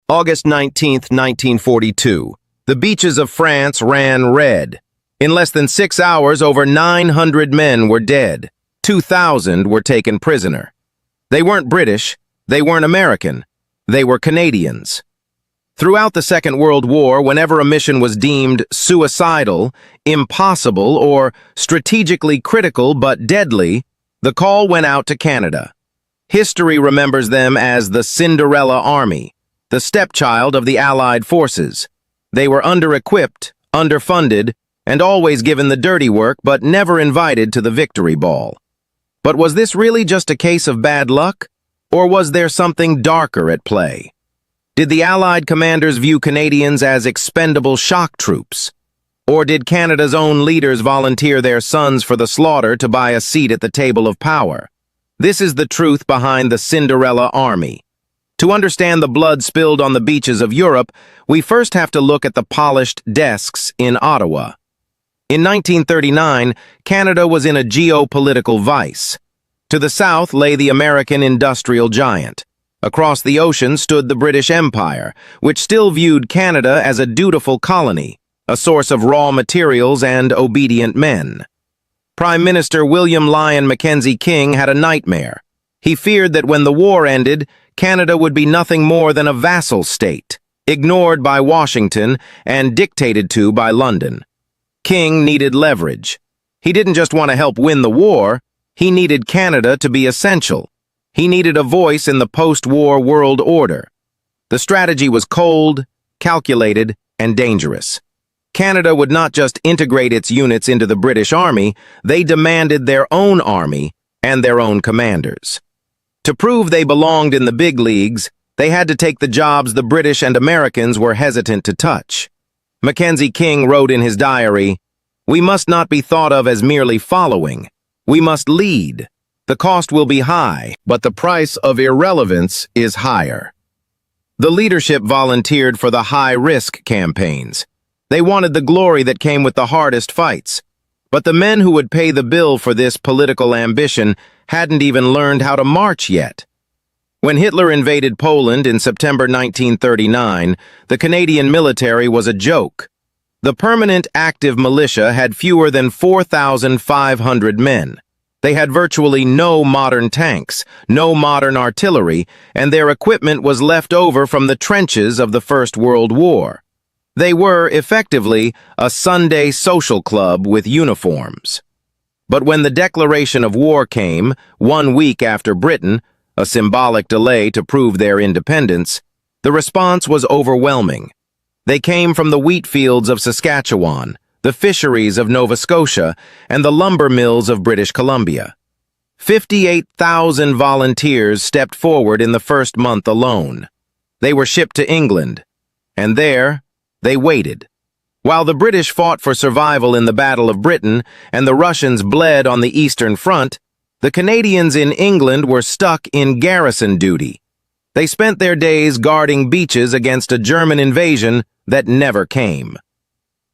August 19, 1942. The beaches of France ran red. In less than 6 hours, over 900 men were dead. 2,000 were taken prisoner. They weren't British, they weren't American, they were Canadians. Throughout the Second World War, whenever a mission was deemed suicidal, impossible, or strategically critical but deadly, the call went out to Canada. History remembers them as the Cinderella Army, the stepchild of the Allied forces. They were under-equipped, underfunded, and always given the dirty work but never invited to the victory ball. But was this really just a case of bad luck? Or was there something darker at play? Did the Allied commanders view Canadians as expendable shock troops? Or did Canada's own leaders volunteer their sons for the slaughter to buy a seat at the table of power? This is the truth behind the Cinderella Army. To understand the blood spilled on the beaches of Europe, we first have to look at the polished desks in Ottawa. In 1939, Canada was in a geopolitical vice. To the south lay the American industrial giant. Across the ocean stood the British Empire, which still viewed Canada as a dutiful colony, a source of raw materials and obedient men. Prime Minister William Lyon Mackenzie King had a nightmare. He feared that when the war ended, Canada would be nothing more than a vassal state, ignored by Washington and dictated to by London. King needed leverage. He didn't just want to help win the war, he needed Canada to be essential. He needed a voice in the post-war world order. The strategy was cold, calculated, and dangerous. Canada would not just integrate its units into the British Army, they demanded their own army and their own commanders. To prove they belonged in the big leagues, they had to take the jobs the British and Americans were hesitant to touch. Mackenzie King wrote in his diary, "We must not be thought of as merely following. We must lead. The cost will be high, but the price of irrelevance is higher." The leadership volunteered for the high-risk campaigns. They wanted the glory that came with the hardest fights. But the men who would pay the bill for this political ambition hadn't even learned how to march yet. When Hitler invaded Poland in September 1939, the Canadian military was a joke. The permanent active militia had fewer than 4,500 men. They had virtually no modern tanks, no modern artillery, and their equipment was left over from the trenches of the First World War. They were, effectively, a Sunday social club with uniforms. But when the declaration of war came, 1 week after Britain, a symbolic delay to prove their independence, the response was overwhelming. They came from the wheat fields of Saskatchewan, the fisheries of Nova Scotia, and the lumber mills of British Columbia. 58,000 volunteers stepped forward in the first month alone. They were shipped to England, and there, they waited. While the British fought for survival in the Battle of Britain and the Russians bled on the Eastern Front, the Canadians in England were stuck in garrison duty. They spent their days guarding beaches against a German invasion that never came.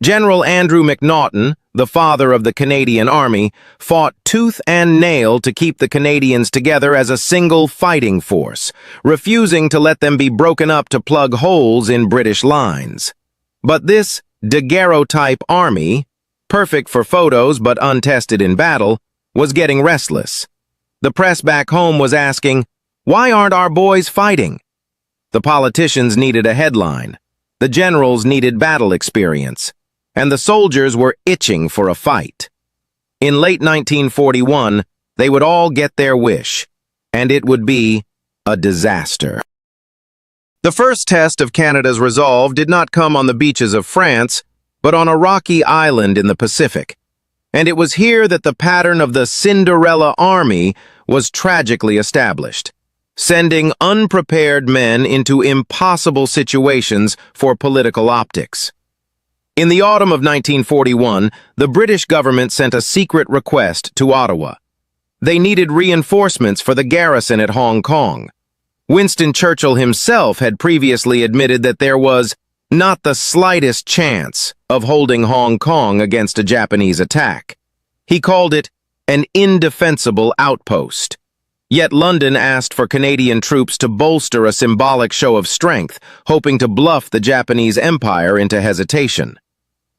General Andrew McNaughton, the father of the Canadian Army, fought tooth and nail to keep the Canadians together as a single fighting force, refusing to let them be broken up to plug holes in British lines. But this daguerreotype army, perfect for photos but untested in battle, was getting restless. The press back home was asking, "Why aren't our boys fighting?" The politicians needed a headline, the generals needed battle experience, and the soldiers were itching for a fight. In late 1941, they would all get their wish, and it would be a disaster. The first test of Canada's resolve did not come on the beaches of France, but on a rocky island in the Pacific. And it was here that the pattern of the Cinderella Army was tragically established, sending unprepared men into impossible situations for political optics. In the autumn of 1941, the British government sent a secret request to Ottawa. They needed reinforcements for the garrison at Hong Kong. Winston Churchill himself had previously admitted that there was not the slightest chance of holding Hong Kong against a Japanese attack. He called it an indefensible outpost. Yet London asked for Canadian troops to bolster a symbolic show of strength, hoping to bluff the Japanese Empire into hesitation.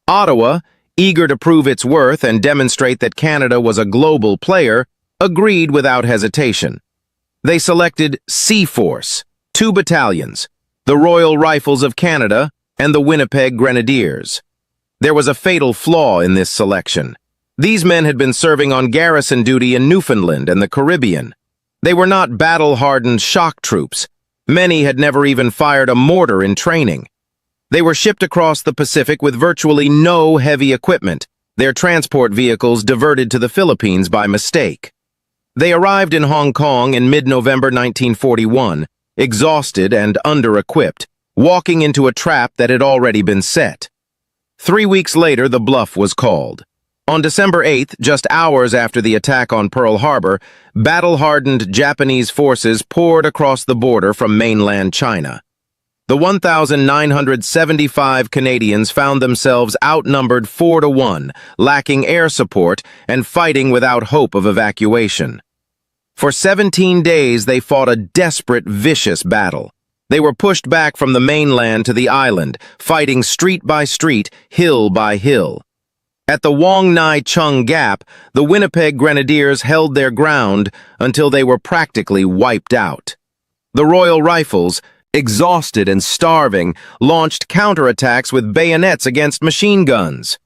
Ottawa, eager to prove its worth and demonstrate that Canada was a global player, agreed without hesitation. They selected Sea Force, 2 battalions, the Royal Rifles of Canada and the Winnipeg Grenadiers. There was a fatal flaw in this selection. These men had been serving on garrison duty in Newfoundland and the Caribbean. They were not battle-hardened shock troops. Many had never even fired a mortar in training. They were shipped across the Pacific with virtually no heavy equipment, their transport vehicles diverted to the Philippines by mistake. They arrived in Hong Kong in mid-November 1941, exhausted and under-equipped, walking into a trap that had already been set. 3 weeks later, the bluff was called. On December 8th, just hours after the attack on Pearl Harbor, battle-hardened Japanese forces poured across the border from mainland China. The 1,975 Canadians found themselves outnumbered 4-1, lacking air support and fighting without hope of evacuation. For 17 days, they fought a desperate, vicious battle. They were pushed back from the mainland to the island, fighting street by street, hill by hill. At the Wong Nai Chung Gap, the Winnipeg Grenadiers held their ground until they were practically wiped out. The Royal Rifles, exhausted and starving, launched counterattacks with bayonets against machine guns.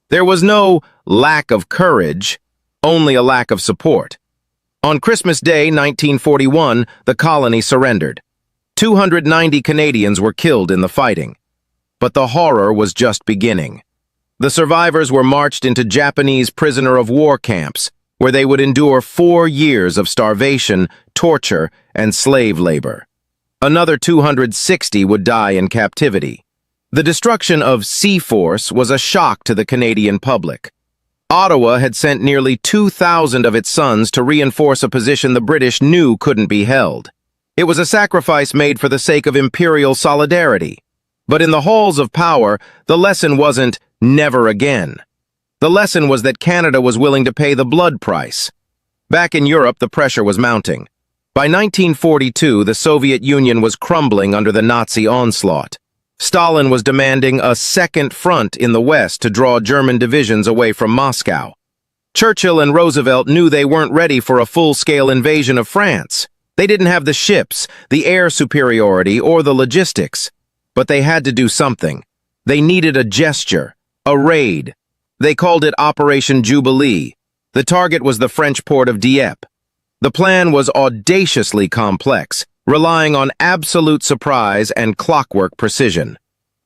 There was no lack of courage, only a lack of support. On Christmas Day, 1941, the colony surrendered. 290 Canadians were killed in the fighting. But the horror was just beginning. The survivors were marched into Japanese prisoner-of-war camps, where they would endure 4 years of starvation, torture, and slave labor. Another 260 would die in captivity. The destruction of Sea Force was a shock to the Canadian public. Ottawa had sent nearly 2,000 of its sons to reinforce a position the British knew couldn't be held. It was a sacrifice made for the sake of imperial solidarity. But in the halls of power, the lesson wasn't never again. The lesson was that Canada was willing to pay the blood price. Back in Europe, the pressure was mounting. By 1942, the Soviet Union was crumbling under the Nazi onslaught. Stalin was demanding a second front in the West to draw German divisions away from Moscow. Churchill and Roosevelt knew they weren't ready for a full-scale invasion of France. They didn't have the ships, the air superiority, or the logistics. But they had to do something. They needed a gesture, a raid. They called it Operation Jubilee. The target was the French port of Dieppe. The plan was audaciously complex, relying on absolute surprise and clockwork precision.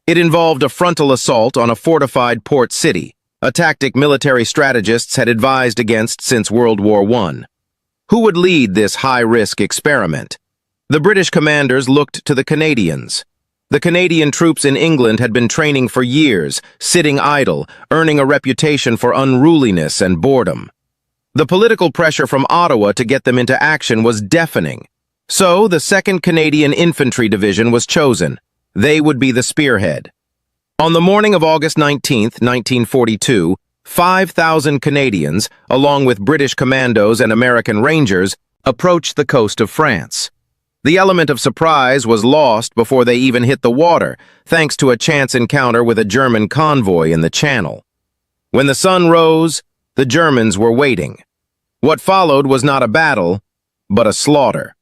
It involved a frontal assault on a fortified port city, a tactic military strategists had advised against since World War I. Who would lead this high-risk experiment? The British commanders looked to the Canadians. The Canadian troops in England had been training for years, sitting idle, earning a reputation for unruliness and boredom. The political pressure from Ottawa to get them into action was deafening. So, the 2nd Canadian Infantry Division was chosen. They would be the spearhead. On the morning of August 19, 1942, 5,000 Canadians, along with British commandos and American Rangers, approached the coast of France. The element of surprise was lost before they even hit the water, thanks to a chance encounter with a German convoy in the Channel. When the sun rose, the Germans were waiting. What followed was not a battle, but a slaughter.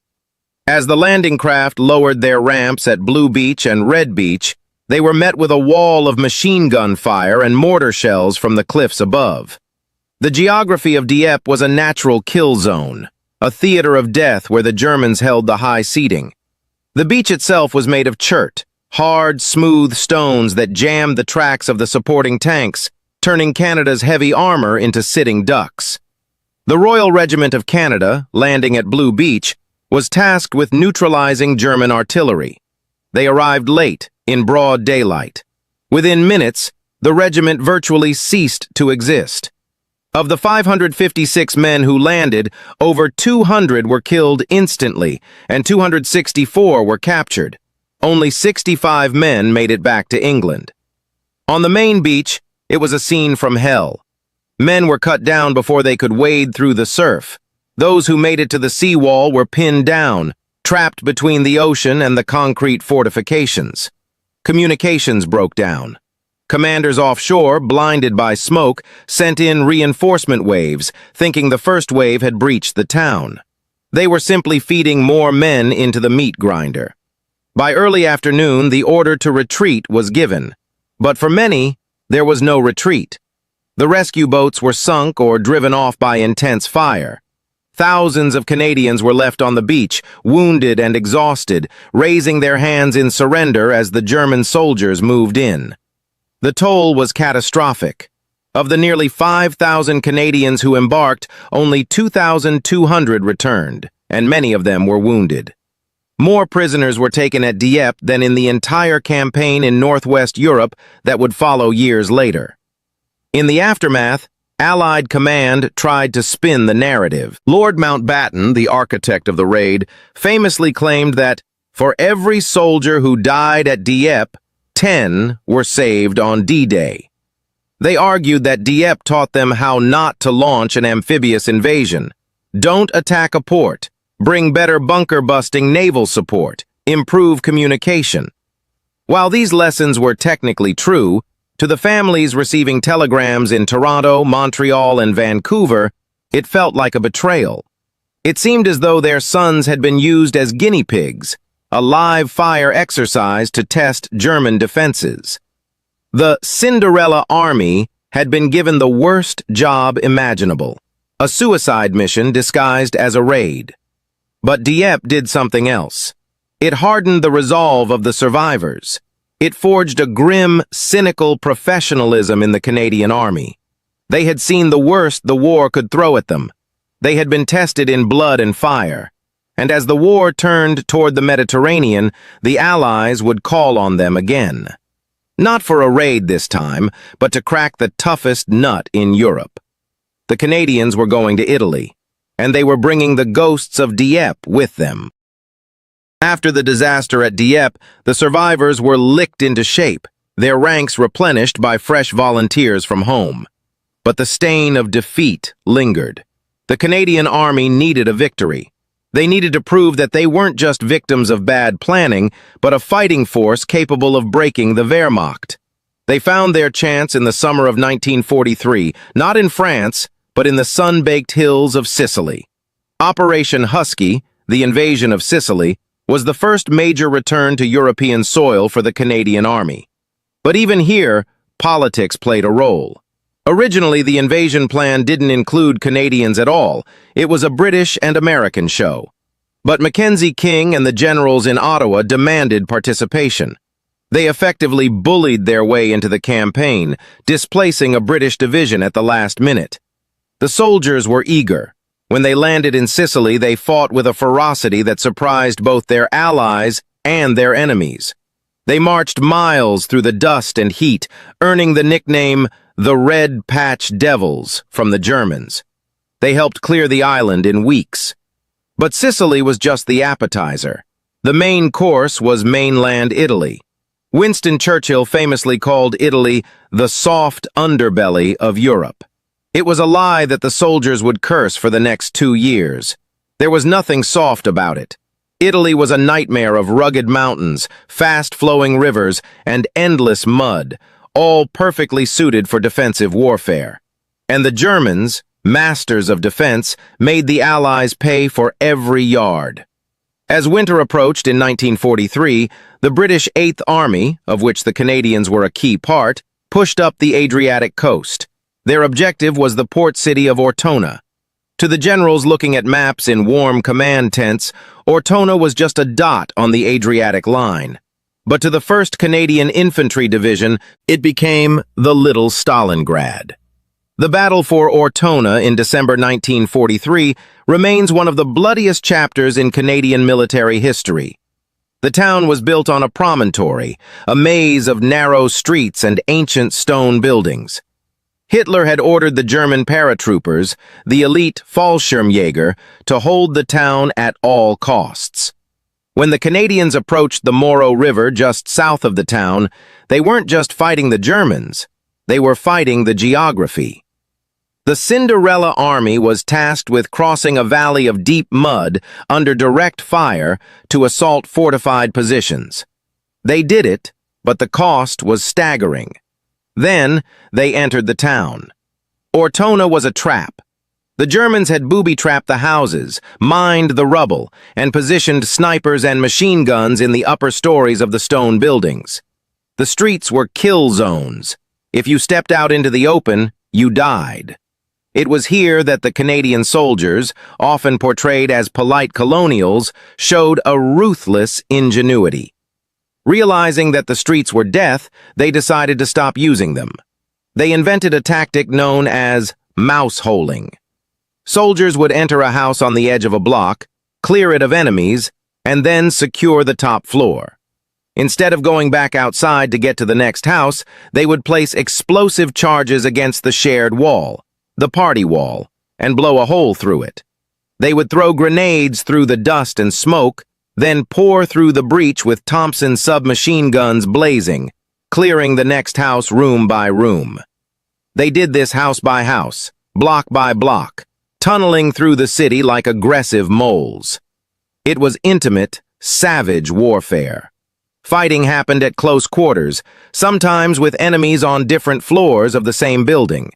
As the landing craft lowered their ramps at Blue Beach and Red Beach, they were met with a wall of machine gun fire and mortar shells from the cliffs above. The geography of Dieppe was a natural kill zone, a theater of death where the Germans held the high seating. The beach itself was made of chert, hard, smooth stones that jammed the tracks of the supporting tanks, turning Canada's heavy armor into sitting ducks. The Royal Regiment of Canada, landing at Blue Beach, was tasked with neutralizing German artillery. They arrived late, in broad daylight. Within minutes, the regiment virtually ceased to exist. Of the 556 men who landed, over 200 were killed instantly, and 264 were captured. Only 65 men made it back to England. On the main beach, it was a scene from hell. Men were cut down before they could wade through the surf. Those who made it to the seawall were pinned down, trapped between the ocean and the concrete fortifications. Communications broke down. Commanders offshore, blinded by smoke, sent in reinforcement waves, thinking the first wave had breached the town. They were simply feeding more men into the meat grinder. By early afternoon, the order to retreat was given. But for many, there was no retreat. The rescue boats were sunk or driven off by intense fire. Thousands of Canadians were left on the beach, wounded and exhausted, raising their hands in surrender as the German soldiers moved in. The toll was catastrophic. Of the nearly 5,000 Canadians who embarked, only 2,200 returned, and many of them were wounded. More prisoners were taken at Dieppe than in the entire campaign in Northwest Europe that would follow years later. In the aftermath, Allied command tried to spin the narrative. Lord Mountbatten, the architect of the raid, famously claimed that, for every soldier who died at Dieppe, 10 were saved on D-Day. They argued that Dieppe taught them how not to launch an amphibious invasion. Don't attack a port. Bring better bunker-busting naval support. Improve communication. While these lessons were technically true, to the families receiving telegrams in Toronto, Montreal, and Vancouver, it felt like a betrayal. It seemed as though their sons had been used as guinea pigs, a live fire exercise to test German defenses. The Cinderella Army had been given the worst job imaginable, a suicide mission disguised as a raid. But Dieppe did something else. It hardened the resolve of the survivors. It forged a grim, cynical professionalism in the Canadian Army. They had seen the worst the war could throw at them. They had been tested in blood and fire. And as the war turned toward the Mediterranean, the Allies would call on them again. Not for a raid this time, but to crack the toughest nut in Europe. The Canadians were going to Italy, and they were bringing the ghosts of Dieppe with them. After the disaster at Dieppe, the survivors were licked into shape, their ranks replenished by fresh volunteers from home. But the stain of defeat lingered. The Canadian Army needed a victory. They needed to prove that they weren't just victims of bad planning, but a fighting force capable of breaking the Wehrmacht. They found their chance in the summer of 1943, not in France, but in the sun-baked hills of Sicily. Operation Husky, the invasion of Sicily, was the first major return to European soil for the Canadian Army. But even here, politics played a role. Originally, the invasion plan didn't include Canadians at all. It was a British and American show. But Mackenzie King and the generals in Ottawa demanded participation. They effectively bullied their way into the campaign, displacing a British division at the last minute. The soldiers were eager. When they landed in Sicily, they fought with a ferocity that surprised both their allies and their enemies. They marched miles through the dust and heat, earning the nickname the Red Patch Devils from the Germans. They helped clear the island in weeks. But Sicily was just the appetizer. The main course was mainland Italy. Winston Churchill famously called Italy the soft underbelly of Europe. It was a lie that the soldiers would curse for the next 2 years. There was nothing soft about it. Italy was a nightmare of rugged mountains, fast-flowing rivers, and endless mud, all perfectly suited for defensive warfare. And the Germans, masters of defense, made the Allies pay for every yard. As winter approached in 1943, the British Eighth Army, of which the Canadians were a key part, pushed up the Adriatic coast. Their objective was the port city of Ortona. To the generals looking at maps in warm command tents, Ortona was just a dot on the Adriatic line. But to the 1st Canadian Infantry Division, it became the Little Stalingrad. The battle for Ortona in December 1943 remains one of the bloodiest chapters in Canadian military history. The town was built on a promontory, a maze of narrow streets and ancient stone buildings. Hitler had ordered the German paratroopers, the elite Fallschirmjäger, to hold the town at all costs. When the Canadians approached the Moro River just south of the town, they weren't just fighting the Germans, they were fighting the geography. The Cinderella Army was tasked with crossing a valley of deep mud under direct fire to assault fortified positions. They did it, but the cost was staggering. Then they entered the town. Ortona was a trap. The Germans had booby-trapped the houses, mined the rubble, and positioned snipers and machine guns in the upper stories of the stone buildings. The streets were kill zones. If you stepped out into the open, you died. It was here that the Canadian soldiers, often portrayed as polite colonials, showed a ruthless ingenuity. Realizing that the streets were death, they decided to stop using them. They invented a tactic known as mouse-holing. Soldiers would enter a house on the edge of a block, clear it of enemies, and then secure the top floor. Instead of going back outside to get to the next house, they would place explosive charges against the shared wall, the party wall, and blow a hole through it. They would throw grenades through the dust and smoke, then pour through the breach with Thompson submachine guns blazing, clearing the next house room by room. They did this house by house, block by block, tunneling through the city like aggressive moles. It was intimate, savage warfare. Fighting happened at close quarters, sometimes with enemies on different floors of the same building.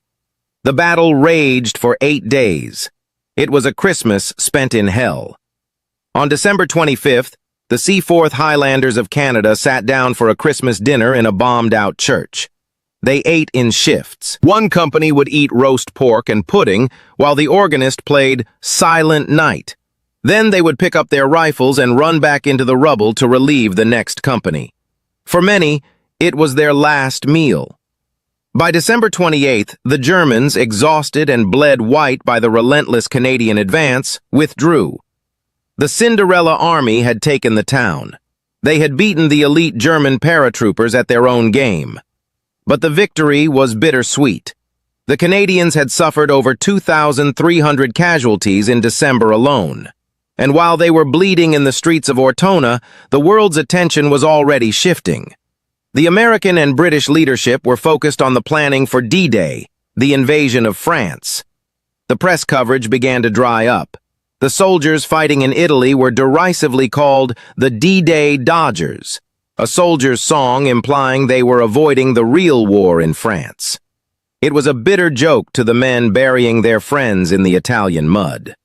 The battle raged for 8 days. It was a Christmas spent in hell. On December 25th, the Seaforth Highlanders of Canada sat down for a Christmas dinner in a bombed-out church. They ate in shifts. One company would eat roast pork and pudding, while the organist played Silent Night. Then they would pick up their rifles and run back into the rubble to relieve the next company. For many, it was their last meal. By December 28th, the Germans, exhausted and bled white by the relentless Canadian advance, withdrew. The Cinderella Army had taken the town. They had beaten the elite German paratroopers at their own game. But the victory was bittersweet. The Canadians had suffered over 2,300 casualties in December alone. And while they were bleeding in the streets of Ortona, the world's attention was already shifting. The American and British leadership were focused on the planning for D-Day, the invasion of France. The press coverage began to dry up. The soldiers fighting in Italy were derisively called the D-Day Dodgers, a soldier's song implying they were avoiding the real war in France. It was a bitter joke to the men burying their friends in the Italian mud.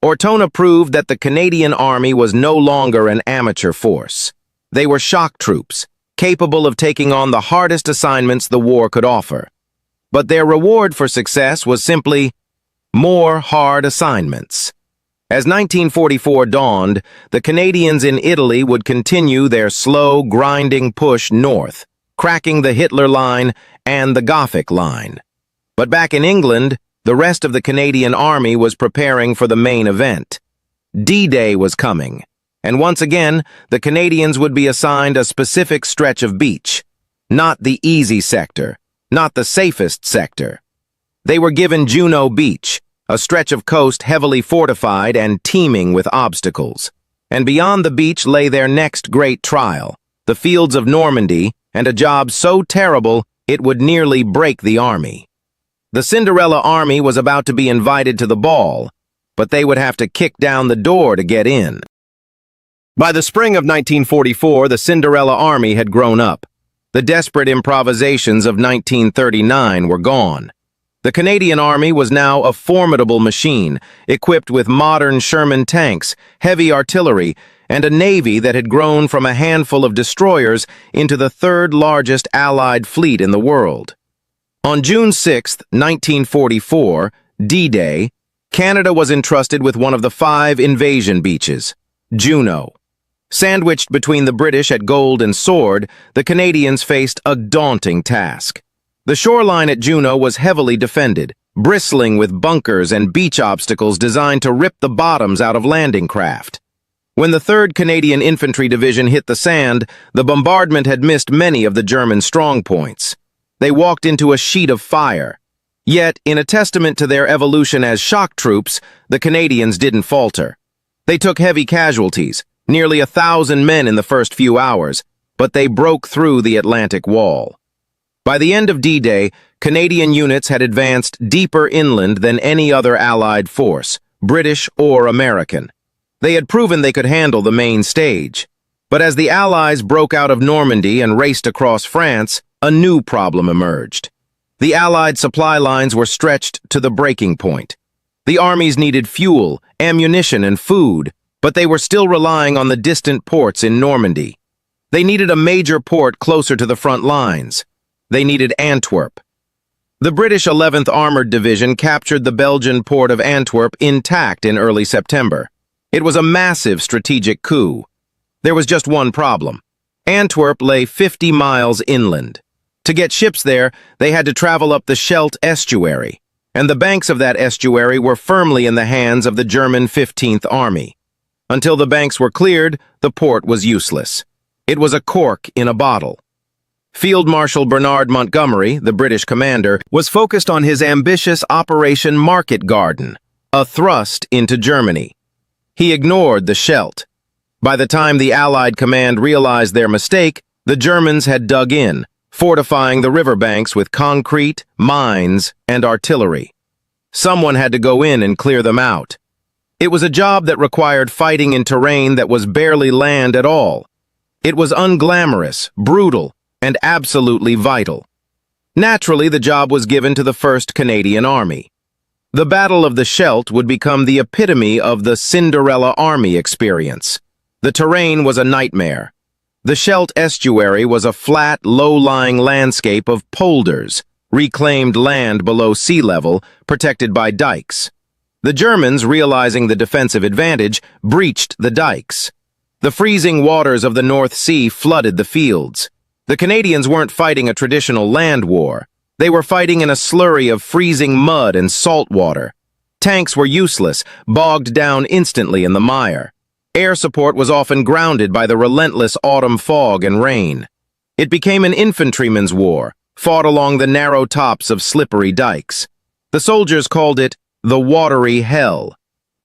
Ortona proved that the Canadian Army was no longer an amateur force. They were shock troops, capable of taking on the hardest assignments the war could offer. But their reward for success was simply more hard assignments. As 1944 dawned, the Canadians in Italy would continue their slow, grinding push north, cracking the Hitler Line and the Gothic Line. But back in England, the rest of the Canadian Army was preparing for the main event. D-Day was coming, and once again, the Canadians would be assigned a specific stretch of beach. Not the easy sector, not the safest sector. They were given Juno Beach, a stretch of coast heavily fortified and teeming with obstacles. And beyond the beach lay their next great trial, the fields of Normandy, and a job so terrible it would nearly break the army. The Cinderella Army was about to be invited to the ball, but they would have to kick down the door to get in. By the spring of 1944, the Cinderella Army had grown up. The desperate improvisations of 1939 were gone. The Canadian Army was now a formidable machine, equipped with modern Sherman tanks, heavy artillery, and a navy that had grown from a handful of destroyers into the third largest Allied fleet in the world. On June 6, 1944, D-Day, Canada was entrusted with one of the 5 invasion beaches, Juno. Sandwiched between the British at Gold and Sword, the Canadians faced a daunting task. The shoreline at Juno was heavily defended, bristling with bunkers and beach obstacles designed to rip the bottoms out of landing craft. When the 3rd Canadian Infantry Division hit the sand, the bombardment had missed many of the German strongpoints. They walked into a sheet of fire. Yet, in a testament to their evolution as shock troops, the Canadians didn't falter. They took heavy casualties, nearly 1,000 men in the first few hours, but they broke through the Atlantic Wall. By the end of D-Day, Canadian units had advanced deeper inland than any other Allied force, British or American. They had proven they could handle the main stage. But as the Allies broke out of Normandy and raced across France, a new problem emerged. The Allied supply lines were stretched to the breaking point. The armies needed fuel, ammunition, and food, but they were still relying on the distant ports in Normandy. They needed a major port closer to the front lines. They needed Antwerp. The British 11th Armored Division captured the Belgian port of Antwerp intact in early September. It was a massive strategic coup. There was just one problem. Antwerp lay 50 miles inland. To get ships there, they had to travel up the Scheldt estuary, and the banks of that estuary were firmly in the hands of the German 15th Army. Until the banks were cleared, the port was useless. It was a cork in a bottle. Field Marshal Bernard Montgomery, the British commander, was focused on his ambitious Operation Market Garden, a thrust into Germany. He ignored the Scheldt. By the time the Allied command realized their mistake, the Germans had dug in, fortifying the riverbanks with concrete, mines, and artillery. Someone had to go in and clear them out. It was a job that required fighting in terrain that was barely land at all. It was unglamorous, brutal, and absolutely vital. Naturally, the job was given to the 1st Canadian Army. The Battle of the Scheldt would become the epitome of the Cinderella Army experience. The terrain was a nightmare. The Scheldt estuary was a flat, low-lying landscape of polders, reclaimed land below sea level, protected by dikes. The Germans, realizing the defensive advantage, breached the dikes. The freezing waters of the North Sea flooded the fields. The Canadians weren't fighting a traditional land war. They were fighting in a slurry of freezing mud and salt water. Tanks were useless, bogged down instantly in the mire. Air support was often grounded by the relentless autumn fog and rain. It became an infantryman's war, fought along the narrow tops of slippery dikes. The soldiers called it the watery hell.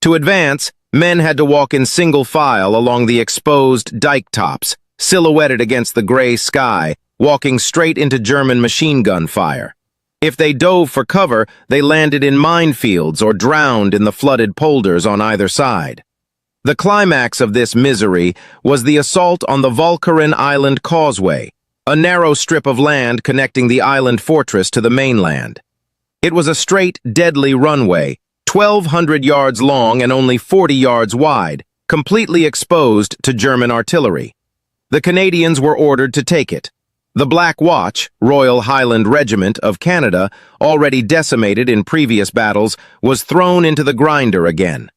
To advance, men had to walk in single file along the exposed dike tops, silhouetted against the gray sky, walking straight into German machine gun fire. If they dove for cover, they landed in minefields or drowned in the flooded polders on either side. The climax of this misery was the assault on the Walcheren Island Causeway, a narrow strip of land connecting the island fortress to the mainland. It was a straight, deadly runway, 1,200 yards long and only 40 yards wide, completely exposed to German artillery. The Canadians were ordered to take it. The Black Watch, Royal Highland Regiment of Canada, already decimated in previous battles, was thrown into the grinder again.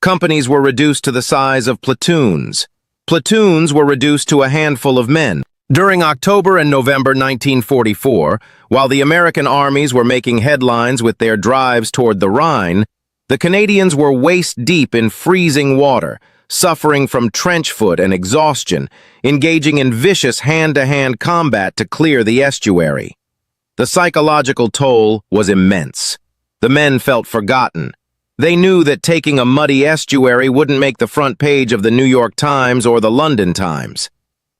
Companies were reduced to the size of platoons. Platoons were reduced to a handful of men. During October and November 1944, while the American armies were making headlines with their drives toward the Rhine, the Canadians were waist-deep in freezing water, suffering from trench foot and exhaustion, engaging in vicious hand-to-hand combat to clear the estuary. The psychological toll was immense. The men felt forgotten. They knew that taking a muddy estuary wouldn't make the front page of the New York Times or the London Times.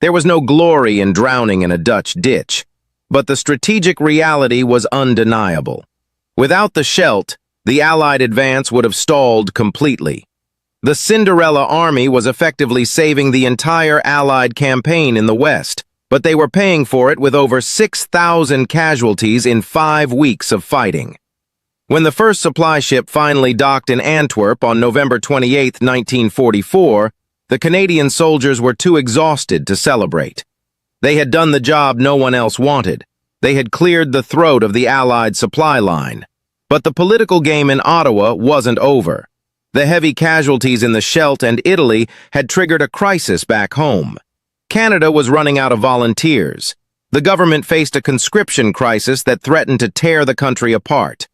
There was no glory in drowning in a Dutch ditch, but the strategic reality was undeniable. Without the Scheldt, the Allied advance would have stalled completely. The Cinderella Army was effectively saving the entire Allied campaign in the West, but they were paying for it with over 6,000 casualties in 5 weeks of fighting. When the first supply ship finally docked in Antwerp on November 28, 1944, the Canadian soldiers were too exhausted to celebrate. They had done the job no one else wanted. They had cleared the throat of the Allied supply line. But the political game in Ottawa wasn't over. The heavy casualties in the Scheldt and Italy had triggered a crisis back home. Canada was running out of volunteers. The government faced a conscription crisis that threatened to tear the country apart.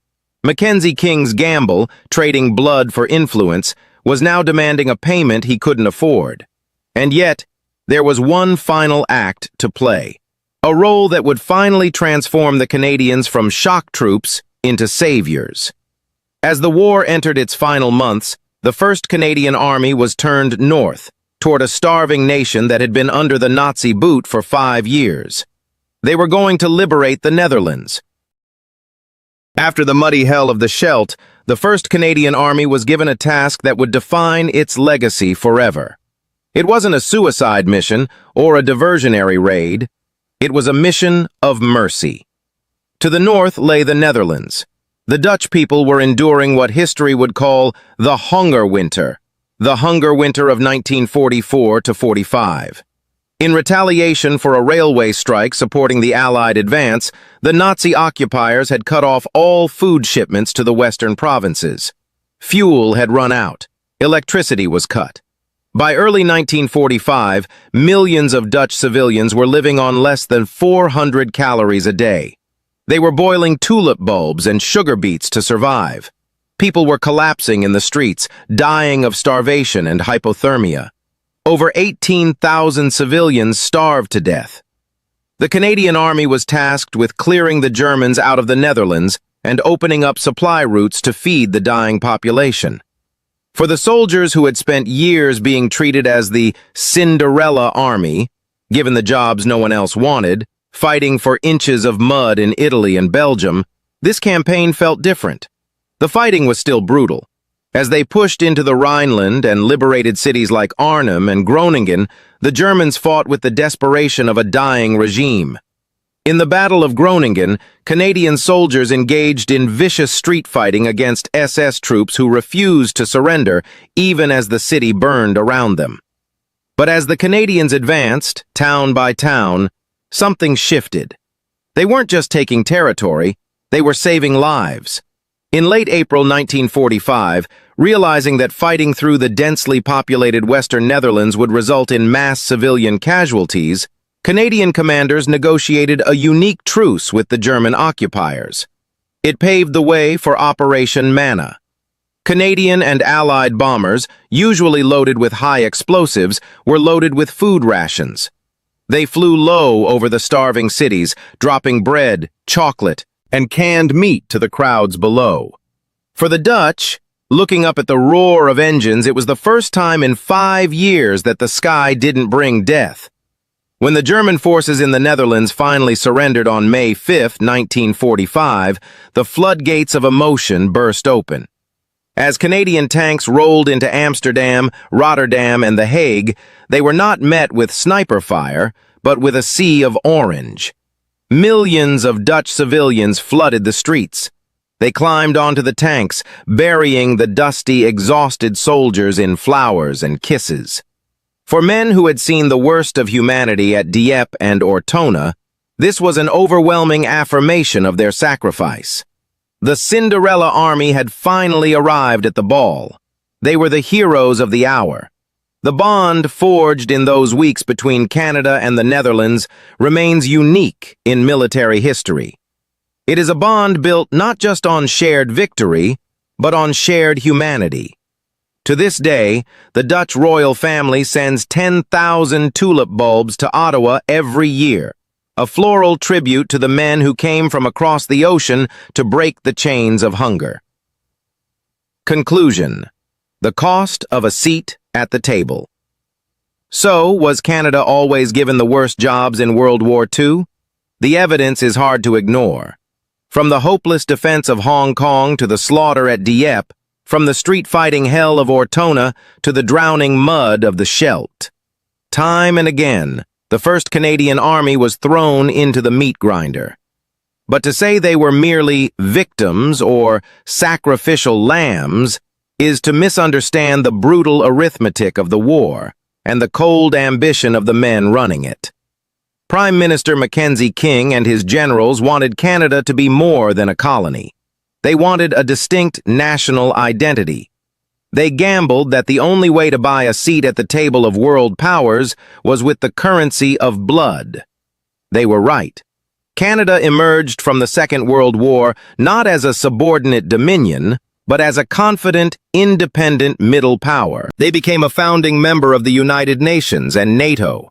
Mackenzie King's gamble, trading blood for influence, was now demanding a payment he couldn't afford. And yet, there was one final act to play, a role that would finally transform the Canadians from shock troops into saviors. As the war entered its final months, the 1st Canadian Army was turned north, toward a starving nation that had been under the Nazi boot for 5 years. They were going to liberate the Netherlands. After the muddy hell of the Scheldt, the 1st Canadian Army was given a task that would define its legacy forever. It wasn't a suicide mission or a diversionary raid. It was a mission of mercy. To the north lay the Netherlands. The Dutch people were enduring what history would call the Hunger Winter of 1944 to 45. In retaliation for a railway strike supporting the Allied advance, the Nazi occupiers had cut off all food shipments to the western provinces. Fuel had run out. Electricity was cut. By early 1945, millions of Dutch civilians were living on less than 400 calories a day. They were boiling tulip bulbs and sugar beets to survive. People were collapsing in the streets, dying of starvation and hypothermia. Over 18,000 civilians starved to death. The Canadian Army was tasked with clearing the Germans out of the Netherlands and opening up supply routes to feed the dying population. For the soldiers who had spent years being treated as the Cinderella Army, given the jobs no one else wanted, fighting for inches of mud in Italy and Belgium, this campaign felt different. The fighting was still brutal. As they pushed into the Rhineland and liberated cities like Arnhem and Groningen, the Germans fought with the desperation of a dying regime. In the Battle of Groningen, Canadian soldiers engaged in vicious street fighting against SS troops who refused to surrender, even as the city burned around them. But as the Canadians advanced, town by town, something shifted. They weren't just taking territory, they were saving lives. In late April 1945, realizing that fighting through the densely populated Western Netherlands would result in mass civilian casualties, Canadian commanders negotiated a unique truce with the German occupiers. It paved the way for Operation Manna. Canadian and Allied bombers, usually loaded with high explosives, were loaded with food rations. They flew low over the starving cities, dropping bread, chocolate, and canned meat to the crowds below. For the Dutch, looking up at the roar of engines, it was the first time in 5 years that the sky didn't bring death. When the German forces in the Netherlands finally surrendered on May 5, 1945, the floodgates of emotion burst open. As Canadian tanks rolled into Amsterdam, Rotterdam, and The Hague, they were not met with sniper fire, but with a sea of orange. Millions of Dutch civilians flooded the streets. They climbed onto the tanks, burying the dusty, exhausted soldiers in flowers and kisses. For men who had seen the worst of humanity at Dieppe and Ortona, this was an overwhelming affirmation of their sacrifice. The Cinderella Army had finally arrived at the ball. They were the heroes of the hour. The bond forged in those weeks between Canada and the Netherlands remains unique in military history. It is a bond built not just on shared victory, but on shared humanity. To this day, the Dutch royal family sends 10,000 tulip bulbs to Ottawa every year, a floral tribute to the men who came from across the ocean to break the chains of hunger. Conclusion: the cost of a seat at the table. So, was Canada always given the worst jobs in World War II? The evidence is hard to ignore. From the hopeless defense of Hong Kong to the slaughter at Dieppe, from the street-fighting hell of Ortona to the drowning mud of the Scheldt. Time and again, the 1st Canadian Army was thrown into the meat grinder. But to say they were merely victims or sacrificial lambs is to misunderstand the brutal arithmetic of the war and the cold ambition of the men running it. Prime Minister Mackenzie King and his generals wanted Canada to be more than a colony. They wanted a distinct national identity. They gambled that the only way to buy a seat at the table of world powers was with the currency of blood. They were right. Canada emerged from the Second World War not as a subordinate dominion, but as a confident, independent middle power. They became a founding member of the United Nations and NATO.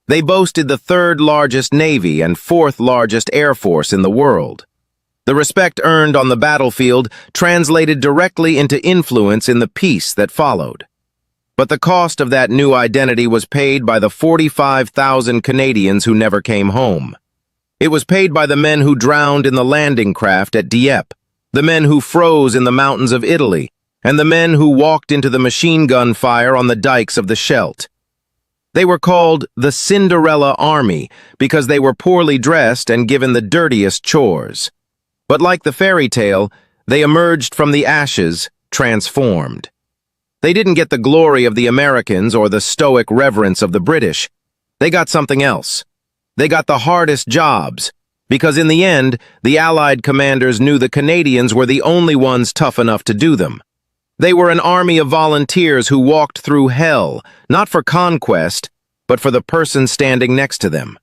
They boasted the 3rd largest navy and 4th largest air force in the world. The respect earned on the battlefield translated directly into influence in the peace that followed. But the cost of that new identity was paid by the 45,000 Canadians who never came home. It was paid by the men who drowned in the landing craft at Dieppe, the men who froze in the mountains of Italy, and the men who walked into the machine gun fire on the dikes of the Scheldt. They were called the Cinderella Army because they were poorly dressed and given the dirtiest chores. But like the fairy tale, they emerged from the ashes transformed. They didn't get the glory of the Americans or the stoic reverence of the British. They got something else. They got the hardest jobs, because in the end, the Allied commanders knew the Canadians were the only ones tough enough to do them. They were an army of volunteers who walked through hell, not for conquest, but for the person standing next to them.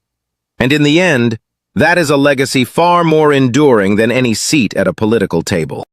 And in the end, that is a legacy far more enduring than any seat at a political table.